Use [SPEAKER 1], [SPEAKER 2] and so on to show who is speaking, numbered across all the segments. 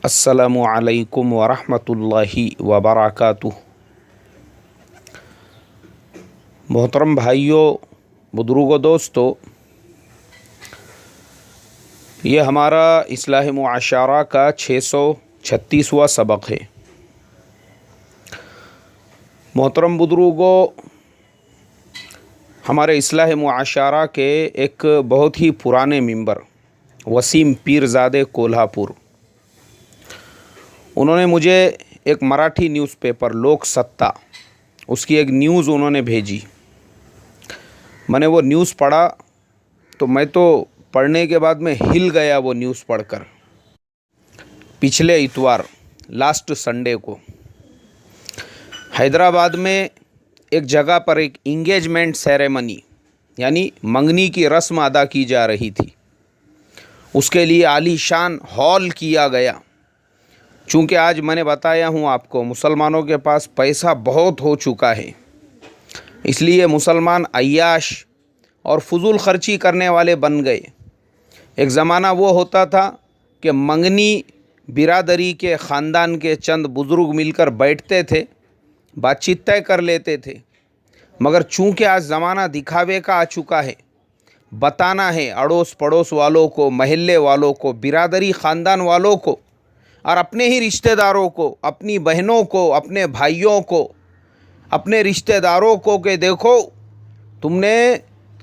[SPEAKER 1] अस्सलामु अलैकुम वरहमतुल्लाहि वबरकातुह। मोहतरम भाइयों, बुजुर्गों, दोस्तों, ये हमारा इस्लाह मुआशरा का 636वां सबक है। मोहतरम बुजुर्गों, हमारे इस्लाह मुआशरा के एक बहुत ही पुराने मेंबर वसीम पीरज़ादे कोल्हापुर, उन्होंने मुझे एक मराठी न्यूज़पेपर लोक सत्ता, उसकी एक न्यूज़ उन्होंने भेजी। मैंने वो न्यूज़ पढ़ा तो मैं तो पढ़ने के बाद में हिल गया। वो न्यूज़ पढ़कर पिछले इतवार लास्ट संडे को हैदराबाद में एक जगह पर एक इंगेजमेंट सेरेमनी यानी मंगनी की रस्म अदा की जा रही थी। उसके लिए आलीशान हॉल किया गया। चूँकि आज मैंने बताया हूँ आपको, मुसलमानों के पास पैसा बहुत हो चुका है, इसलिए मुसलमान अय्याश और फजूल खर्ची करने वाले बन गए। एक ज़माना वो होता था कि मंगनी बिरादरी के ख़ानदान के चंद बुज़ुर्ग मिलकर बैठते थे, बातचीत तय कर लेते थे। मगर चूँकि आज ज़माना दिखावे का आ चुका है, बताना है अड़ोस पड़ोस वालों को, महल्ले वालों को, बिरादरी ख़ानदान वालों को और अपने ही रिश्तेदारों को, अपनी बहनों को, अपने भाइयों को, अपने रिश्तेदारों को कि देखो, तुमने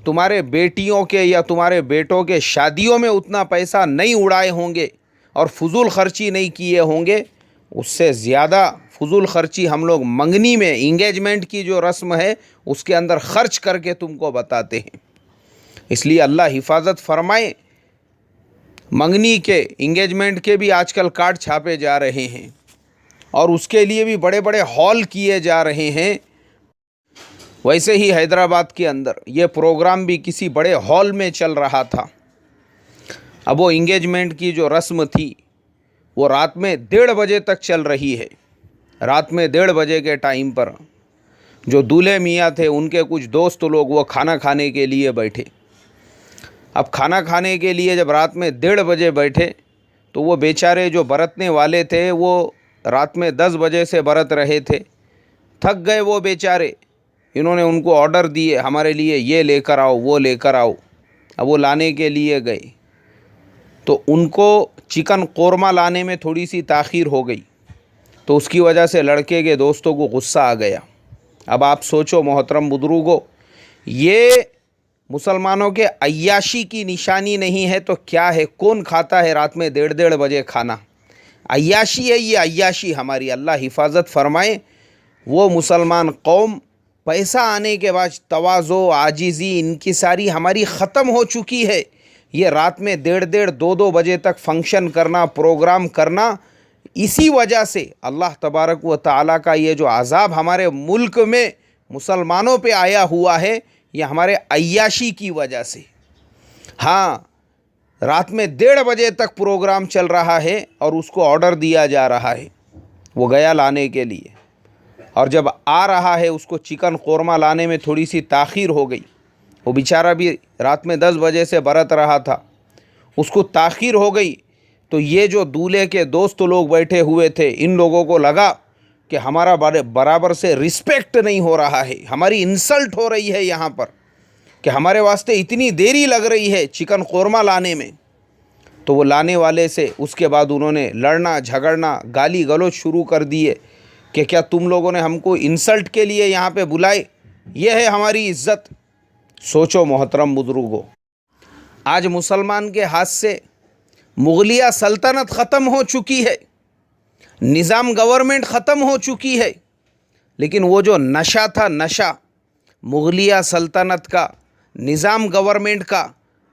[SPEAKER 1] तुम्हारे बेटियों के या तुम्हारे बेटों के शादियों में उतना पैसा नहीं उड़ाए होंगे और फजूल खर्ची नहीं किए होंगे। उससे ज़्यादा फजूल खर्ची हम लोग मंगनी में, इंगेजमेंट की जो रस्म है उसके अंदर खर्च करके तुमको बताते हैं। इसलिए अल्लाह हिफाजत फरमाए। मंगनी के, इंगेजमेंट के भी आजकल कार्ड छापे जा रहे हैं और उसके लिए भी बड़े बड़े हॉल किए जा रहे हैं। वैसे ही हैदराबाद के अंदर ये प्रोग्राम भी किसी बड़े हॉल में चल रहा था। अब वो इंगेजमेंट की जो रस्म थी वो रात में 1:30 बजे तक चल रही है। रात में 1:30 बजे के टाइम पर जो दूल्हे मियाँ थे, उनके कुछ दोस्त लोग वो खाना खाने के लिए बैठे। अब खाना खाने के लिए जब रात में 1:30 बजे बैठे तो वो बेचारे जो बरतने वाले थे वो रात में 10 बजे से बरत रहे थे। थक गए वो बेचारे। इन्होंने उनको ऑर्डर दिए, हमारे लिए ये लेकर आओ, वो लेकर आओ। अब वो लाने के लिए गए तो उनको चिकन कोरमा लाने में थोड़ी सी ताख़ीर हो गई, तो उसकी वजह से लड़के के दोस्तों को गुस्सा आ गया। अब आप सोचो मोहतरम बुजुर्गों, ये मुसलमानों के अय्याशी की निशानी नहीं है तो क्या है? कौन खाता है रात में 1:30 बजे खाना? अय्याशी है ये, अय्याशी हमारी। अल्लाह हिफाजत फरमाए। वो मुसलमान कौम पैसा आने के बाद तवाज़ो, आजिज़ी, इनकी सारी हमारी ख़त्म हो चुकी है। ये रात में 1:30, 2-2 बजे तक फंक्शन करना, प्रोग्राम करना, इसी वजह से अल्लाह तबारक व तआला का ये जो अज़ाब हमारे मुल्क में मुसलमानों पे आया हुआ है, ये हमारे अय्याशी की वजह से। हाँ, रात में 1:30 बजे तक प्रोग्राम चल रहा है और उसको ऑर्डर दिया जा रहा है। वो गया लाने के लिए और जब आ रहा है उसको चिकन कोरमा लाने में थोड़ी सी ताख़ीर हो गई। वो बेचारा भी रात में 10 बजे से बरत रहा था, उसको ताख़ीर हो गई। तो ये जो दूल्हे के दोस्त लोग बैठे हुए थे, इन लोगों को लगा कि हमारा बराबर से रिस्पेक्ट नहीं हो रहा है, हमारी इंसल्ट हो रही है यहाँ पर, कि हमारे वास्ते इतनी देरी लग रही है चिकन कोरमा लाने में। तो वो लाने वाले से उसके बाद उन्होंने लड़ना झगड़ना, गाली गलौज शुरू कर दिए कि क्या तुम लोगों ने हमको इंसल्ट के लिए यहाँ पे बुलाए? ये है हमारी इज़्ज़त। सोचो मोहतरम बुजुर्गों, आज मुसलमान के हाथ से मुगलिया सल्तनत ख़त्म हो चुकी है, निज़ाम गवर्नमेंट ख़त्म हो चुकी है, लेकिन वो जो नशा था, नशा मुगलिया सल्तनत का, निज़ाम गवर्नमेंट का,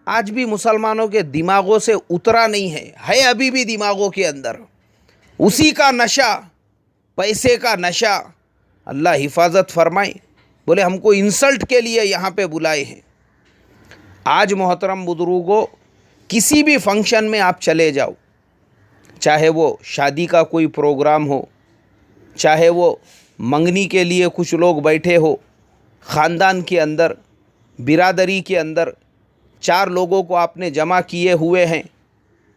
[SPEAKER 1] आज भी मुसलमानों के दिमागों से उतरा नहीं है अभी भी दिमागों के अंदर उसी का नशा, पैसे का नशा। अल्लाह हिफाजत फरमाए। बोले हमको इंसल्ट के लिए यहाँ पे बुलाए हैं। आज मोहतरम बुजुर्गों, किसी भी फंक्शन में आप चले जाओ, चाहे वो शादी का कोई प्रोग्राम हो, चाहे वो मंगनी के लिए कुछ लोग बैठे हो, ख़ानदान के अंदर, बिरादरी के अंदर 4 लोगों को आपने जमा किए हुए हैं,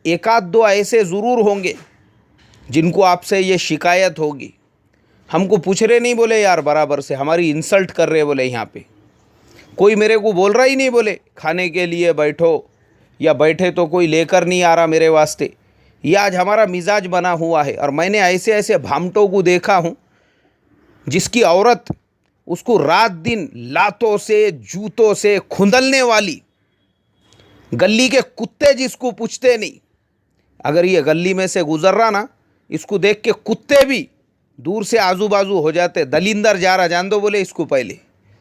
[SPEAKER 1] 1 आध 2 ऐसे ज़रूर होंगे जिनको आपसे ये शिकायत होगी, हमको पूछ रहे नहीं बोले यार बराबर से, हमारी इंसल्ट कर रहे बोले। यहाँ पे कोई मेरे को बोल रहा ही नहीं बोले खाने के लिए बैठो, या बैठे तो कोई लेकर नहीं आ रहा मेरे वास्ते। ये आज हमारा मिजाज बना हुआ है। और मैंने ऐसे ऐसे भामटों को देखा हूँ जिसकी औरत उसको रात दिन लातों से जूतों से खुंदलने वाली, गली के कुत्ते जिसको पूछते नहीं, अगर ये गली में से गुजर रहा ना, इसको देख के कुत्ते भी दूर से आजू बाजू हो जाते, दलिंदर जा रहा जान दो बोले इसको पहले,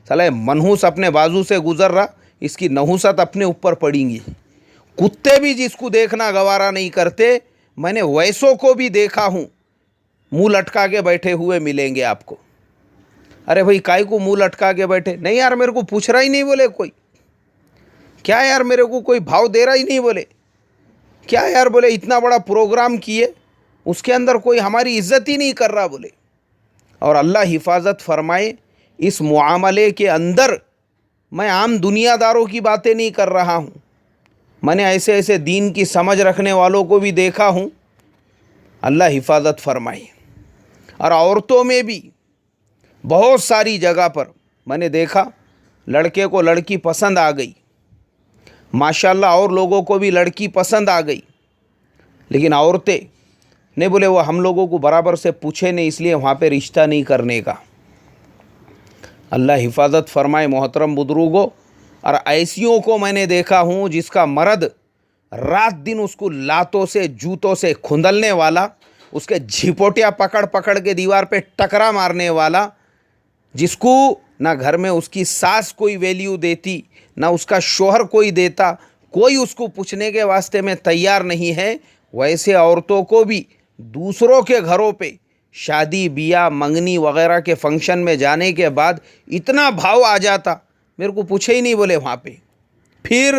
[SPEAKER 1] साला ये मनहूस अपने बाजू से गुजर रहा, इसकी नहुसत अपने ऊपर पड़ेंगी। कुत्ते भी जिसको देखना गवारा नहीं करते, मैंने वैसों को भी देखा हूँ मुंह लटका के बैठे हुए मिलेंगे आपको। अरे भाई काय को मुंह लटका के बैठे? नहीं यार मेरे को पूछ रहा ही नहीं बोले कोई, क्या यार मेरे को कोई भाव दे रहा ही नहीं बोले, क्या यार बोले इतना बड़ा प्रोग्राम किए उसके अंदर कोई हमारी इज्जत ही नहीं कर रहा बोले। और अल्लाह हिफाजत फरमाए, इस मुआमले के अंदर मैं आम दुनियादारों की बातें नहीं कर रहा हूँ, मैंने ऐसे ऐसे दीन की समझ रखने वालों को भी देखा हूँ, अल्लाह हिफाजत फरमाए। और औरतों में भी बहुत सारी जगह पर मैंने देखा, लड़के को लड़की पसंद आ गई माशाल्लाह, और लोगों को भी लड़की पसंद आ गई, लेकिन औरतें नहीं बोले वो हम लोगों को बराबर से पूछे नहीं, इसलिए वहाँ पे रिश्ता नहीं करने का। अल्लाह हिफाजत फरमाए मोहतरम बुजुर्गों। और ऐसियों को मैंने देखा हूँ जिसका मर्द रात दिन उसको लातों से जूतों से खुंदलने वाला, उसके झिपोटियाँ पकड़ पकड़ के दीवार पे टकरा मारने वाला, जिसको ना घर में उसकी सास कोई वैल्यू देती, ना उसका शोहर कोई देता, कोई उसको पूछने के वास्ते में तैयार नहीं है। वैसे औरतों को भी दूसरों के घरों पे शादी बियाह मंगनी वगैरह के फंक्शन में जाने के बाद इतना भाव आ जाता, मेरे को पूछे ही नहीं बोले वहाँ पे, फिर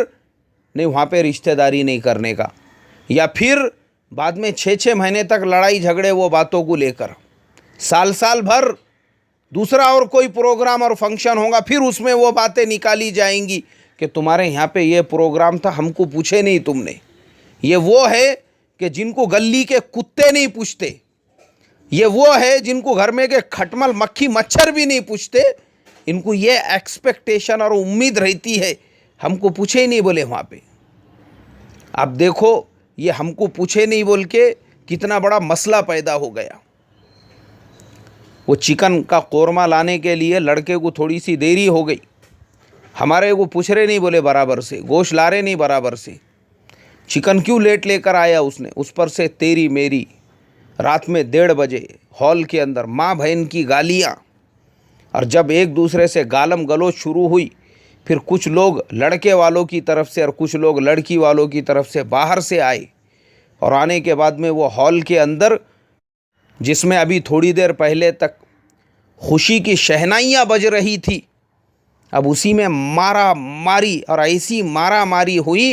[SPEAKER 1] नहीं वहाँ पे रिश्तेदारी नहीं करने का, या फिर बाद में 6-6 महीने तक लड़ाई झगड़े वो बातों को लेकर, साल साल भर दूसरा और कोई प्रोग्राम और फंक्शन होगा, फिर उसमें वो बातें निकाली जाएंगी कि तुम्हारे यहाँ पे ये प्रोग्राम था, हमको पूछे नहीं तुमने। ये वो है कि जिनको गली के कुत्ते नहीं पूछते, ये वो है जिनको घर में के खटमल मक्खी मच्छर भी नहीं पूछते, इनको ये एक्सपेक्टेशन और उम्मीद रहती है हमको पूछे ही नहीं बोले वहाँ पे। आप देखो ये हमको पूछे नहीं बोल के कितना बड़ा मसला पैदा हो गया। वो चिकन का कोरमा लाने के लिए लड़के को थोड़ी सी देरी हो गई, हमारे को पूछ रहे नहीं बोले बराबर से, गोश्त ला रहे नहीं बराबर से, चिकन क्यों लेट लेकर आया उसने, उस पर से तेरी मेरी, रात में 1:30 बजे हॉल के अंदर माँ बहन की गालियाँ। और जब एक दूसरे से गालम गलोच शुरू हुई, फिर कुछ लोग लड़के वालों की तरफ से और कुछ लोग लड़की वालों की तरफ से बाहर से आए, और आने के बाद में वो हॉल के अंदर जिसमें अभी थोड़ी देर पहले तक खुशी की शहनाइयाँ बज रही थी, अब उसी में मारा मारी, और ऐसी मारा मारी हुई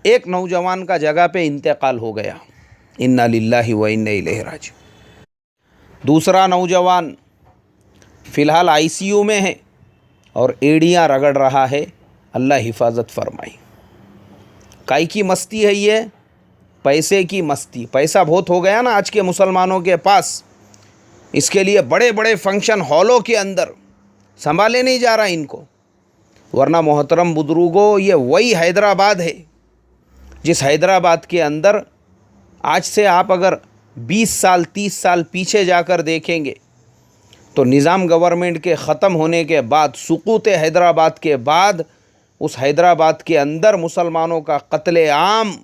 [SPEAKER 1] एक नौजवान का जगह पे इंतकाल हो गया। इन्ना लिल्लाहि व इन्ना इलैहि राजिऊन। दूसरा नौजवान फ़िलहाल आईसीयू में है और एड़ियाँ रगड़ रहा है, अल्लाह हिफाजत फरमाई। काई की मस्ती है ये? पैसे की मस्ती। पैसा बहुत हो गया ना आज के मुसलमानों के पास, इसके लिए बड़े बड़े फंक्शन हॉलों के अंदर संभाले नहीं जा रहा इनको। वरना मोहतरम बुजुर्गों, ये वही हैदराबाद है जिस हैदराबाद के अंदर आज से आप अगर 20 साल 30 साल पीछे जाकर देखेंगे तो निज़ाम गवर्नमेंट के ख़त्म होने के बाद, सुकूत हैदराबाद के बाद, उस हैदराबाद के अंदर मुसलमानों का कत्ले आम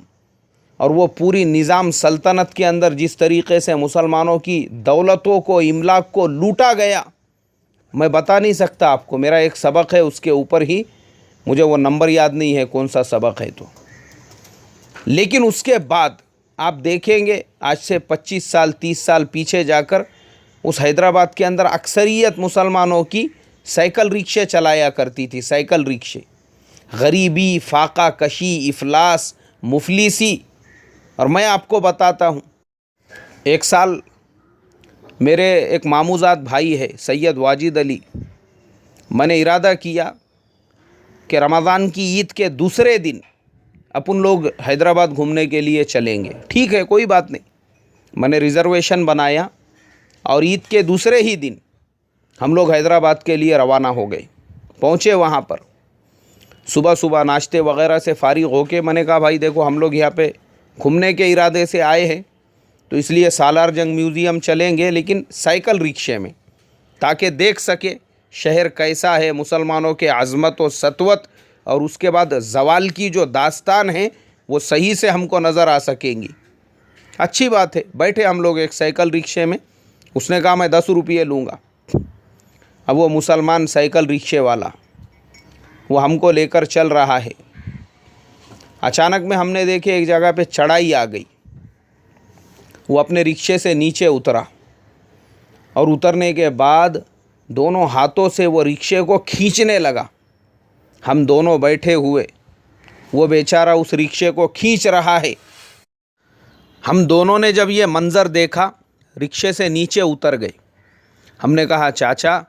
[SPEAKER 1] और वो पूरी निज़ाम सल्तनत के अंदर जिस तरीक़े से मुसलमानों की दौलतों को इमलाक को लूटा गया, मैं बता नहीं सकता आपको। मेरा एक सबक है उसके ऊपर ही, मुझे वो नंबर याद नहीं है कौन सा सबक है तो, लेकिन उसके बाद आप देखेंगे आज से 25 साल 30 साल पीछे जाकर उस हैदराबाद के अंदर अक्सरियत मुसलमानों की साइकिल रिक्शे चलाया करती थी। साइकिल रिक्शे, गरीबी, फाका कशी, इफलास, मुफलिसी। और मैं आपको बताता हूँ, एक साल मेरे एक मामूजाद भाई है सैयद वाजिद अली, मैंने इरादा किया कि रमज़ान की ईद के दूसरे दिन अपन लोग हैदराबाद घूमने के लिए चलेंगे। ठीक है, कोई बात नहीं, मैंने रिज़र्वेशन बनाया और ईद के दूसरे ही दिन हम लोग हैदराबाद के लिए रवाना हो गए। पहुँचे वहाँ पर, सुबह सुबह नाश्ते वगैरह से फारिग होके मैंने कहा भाई देखो हम लोग यहाँ पे घूमने के इरादे से आए हैं, तो इसलिए सालार जंग म्यूज़ियम चलेंगे, लेकिन साइकिल रिक्शे में, ताकि देख सके शहर कैसा है, मुसलमानों के अज़मत और सतवत, और उसके बाद ज़वाल की जो दास्तान है वो सही से हमको नज़र आ सकेंगी। अच्छी बात है। बैठे हम लोग एक साइकिल रिक्शे में। उसने कहा मैं 10 रुपये लूँगा। अब वो मुसलमान साइकिल रिक्शे वाला वो हमको लेकर चल रहा है। अचानक में हमने देखे एक जगह पे चढ़ाई आ गई। वो अपने रिक्शे से नीचे उतरा और उतरने के बाद दोनों हाथों से वो रिक्शे को खींचने लगा। हम दोनों बैठे हुए, वो बेचारा उस रिक्शे को खींच रहा है। हम दोनों ने जब ये मंज़र देखा, रिक्शे से नीचे उतर गए। हमने कहा चाचा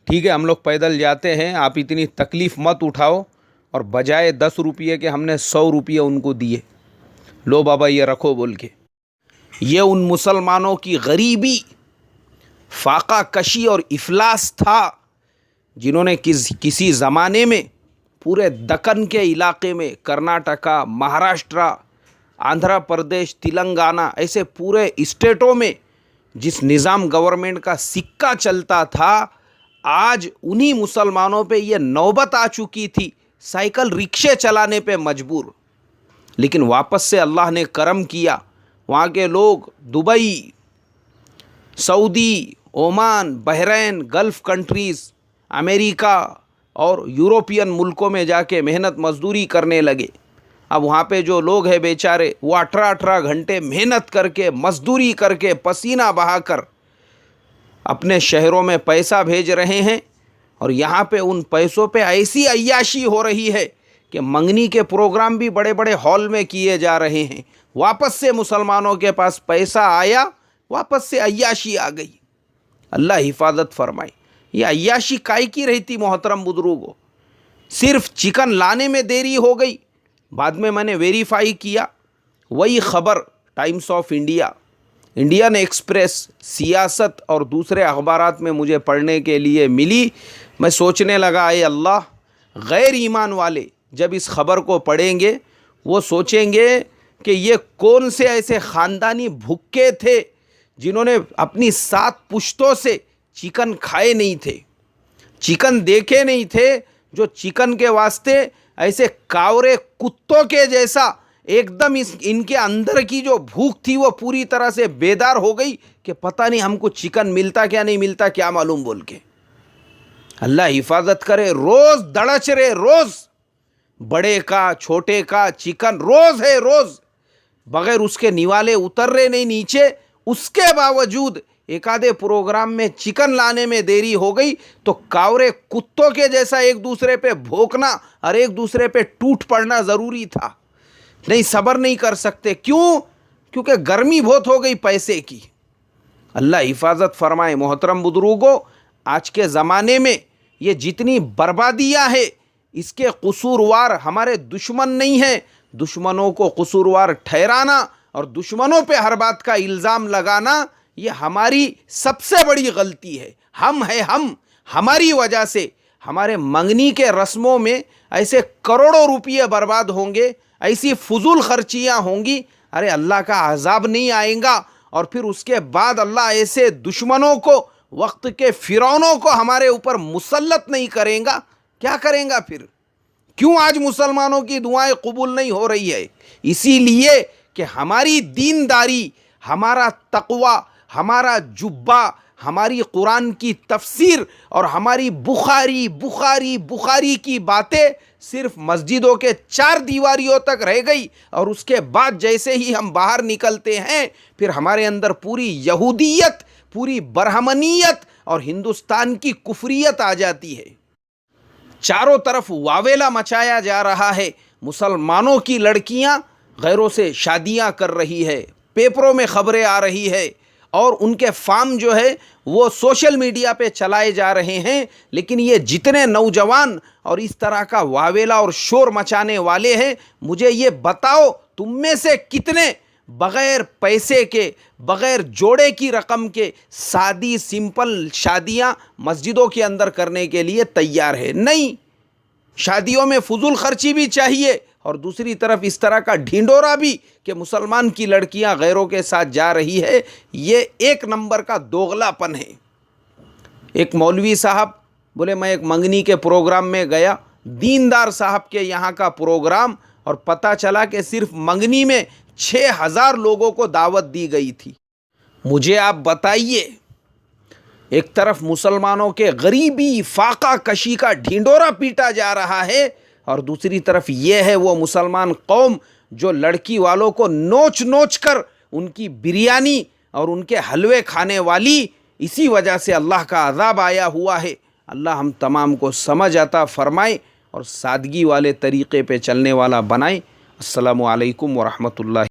[SPEAKER 1] ठीक है हम लोग पैदल जाते हैं, आप इतनी तकलीफ़ मत उठाओ, और बजाय 10 रुपये के हमने 100 रुपये उनको दिए। लो बाबा ये रखो बोल के। ये उन मुसलमानों की गरीबी, फाका कशी और इफलास था जिन्होंने किसी ज़माने में पूरे दक्कन के इलाके में, कर्नाटका, महाराष्ट्र, आंध्र प्रदेश, तेलंगाना, ऐसे पूरे स्टेटों में जिस निज़ाम गवर्नमेंट का सिक्का चलता था, आज उन्हीं मुसलमानों पे ये नौबत आ चुकी थी साइकिल रिक्शे चलाने पे मजबूर। लेकिन वापस से अल्लाह ने करम किया। वहाँ के लोग Dubai, Saudi, Oman, Bahrain, gulf countries, America और यूरोपियन मुल्कों में जाके मेहनत मजदूरी करने लगे। अब वहाँ पे जो लोग हैं बेचारे, वो 18-18 घंटे मेहनत करके, मजदूरी करके, पसीना बहाकर अपने शहरों में पैसा भेज रहे हैं, और यहाँ पे उन पैसों पे ऐसी अय्याशी हो रही है कि मंगनी के प्रोग्राम भी बड़े बड़े हॉल में किए जा रहे हैं। वापस से मुसलमानों के पास पैसा आया, वापस से अय्याशी आ गई। अल्लाह हिफाजत फरमाए। ये अय्याशी काहे की रहती मोहतरम बुजुर्गों? सिर्फ चिकन लाने में देरी हो गई। बाद में मैंने वेरीफाई किया, वही ख़बर times of India, Indian express, सियासत और दूसरे अखबारात में मुझे पढ़ने के लिए मिली। मैं सोचने लगा ए अल्लाह, गैर ईमान वाले जब इस ख़बर को पढ़ेंगे वो सोचेंगे कि ये कौन से ऐसे ख़ानदानी भुक्के थे जिन्होंने अपनी 7 पुश्तों से चिकन खाए नहीं थे, चिकन देखे नहीं थे, जो चिकन के वास्ते ऐसे कावरे कुत्तों के जैसा एकदम इनके अंदर की जो भूख थी वो पूरी तरह से बेदार हो गई कि पता नहीं हमको चिकन मिलता क्या नहीं मिलता क्या मालूम बोल के। अल्लाह हिफाजत करे। रोज़ दड़च रहे, रोज़ बड़े का छोटे का चिकन रोज़ है, रोज़ बगैर उसके निवाले उतर रहे नहीं नीचे। उसके बावजूद एक आधे प्रोग्राम में चिकन लाने में देरी हो गई तो कावरे कुत्तों के जैसा एक दूसरे पे भौंकना और एक दूसरे पे टूट पड़ना ज़रूरी था। नहीं, सब्र नहीं कर सकते। क्यों? क्योंकि गर्मी बहुत हो गई पैसे की। अल्लाह हिफाजत फरमाए। मोहतरम बुजुर्गों, आज के ज़माने में ये जितनी बर्बादियाँ है, इसके कसूरवार हमारे दुश्मन नहीं हैं। दुश्मनों को कसूरवार ठहराना और दुश्मनों पे हर बात का इल्ज़ाम लगाना, ये हमारी सबसे बड़ी गलती है। हम हमारी वजह से हमारे मंगनी के रस्मों में ऐसे करोड़ों रुपये बर्बाद होंगे, ऐसी फजूल खर्चियाँ होंगी। अरे अल्लाह का अज़ाब नहीं आएगा, और फिर उसके बाद अल्लाह ऐसे दुश्मनों को, वक्त के फिरौनों को हमारे ऊपर मुसल्लत नहीं करेगा? क्या करेगा फिर? क्यों आज मुसलमानों की दुआएं कबूल नहीं हो रही है? इसीलिए कि हमारी दीनदारी, हमारा तक़वा, हमारा जुब्बा, हमारी कुरान की तफसीर और हमारी बुखारी की बातें सिर्फ मस्जिदों के 4 दीवारियों तक रह गई, और उसके बाद जैसे ही हम बाहर निकलते हैं फिर हमारे अंदर पूरी यहूदियत, पूरी बरहमनियत और हिंदुस्तान की कुफरियत आ जाती है। चारों तरफ वावेला मचाया जा रहा है। मुसलमानों की लड़कियां गैरों से शादियां कर रही है, पेपरों में खबरें आ रही है, और उनके फार्म जो है वो सोशल मीडिया पे चलाए जा रहे हैं। लेकिन ये जितने नौजवान और इस तरह का वावेला और शोर मचाने वाले हैं, मुझे ये बताओ तुम में से कितने बग़ैर पैसे के, बग़ैर जोड़े की रकम के सादी सिंपल शादियां मस्जिदों के अंदर करने के लिए तैयार है। नहीं, शादियों में फजूल खर्ची भी चाहिए और दूसरी तरफ इस तरह का ढिंडोरा भी कि मुसलमान की लड़कियां गैरों के साथ जा रही है, ये एक नंबर का दोगलापन है। एक मौलवी साहब बोले मैं एक मंगनी के प्रोग्राम में गया, दीनदार साहब के यहाँ का प्रोग्राम, और पता चला कि सिर्फ मंगनी में 6000 लोगों को दावत दी गई थी। मुझे आप बताइए, एक तरफ मुसलमानों के गरीबी फाका कशी का ढिंडोरा पीटा जा रहा है और दूसरी तरफ ये है वो मुसलमान कौम जो लड़की वालों को नोच नोच कर उनकी बिरयानी और उनके हलवे खाने वाली। इसी वजह से अल्लाह का अज़ाब आया हुआ है। अल्लाह हम तमाम को समझ अता फ़रमाए और सादगी वाले तरीक़े पे चलने वाला बनाए। अस्सलामु अलैकुम व रहमतुल्लाह।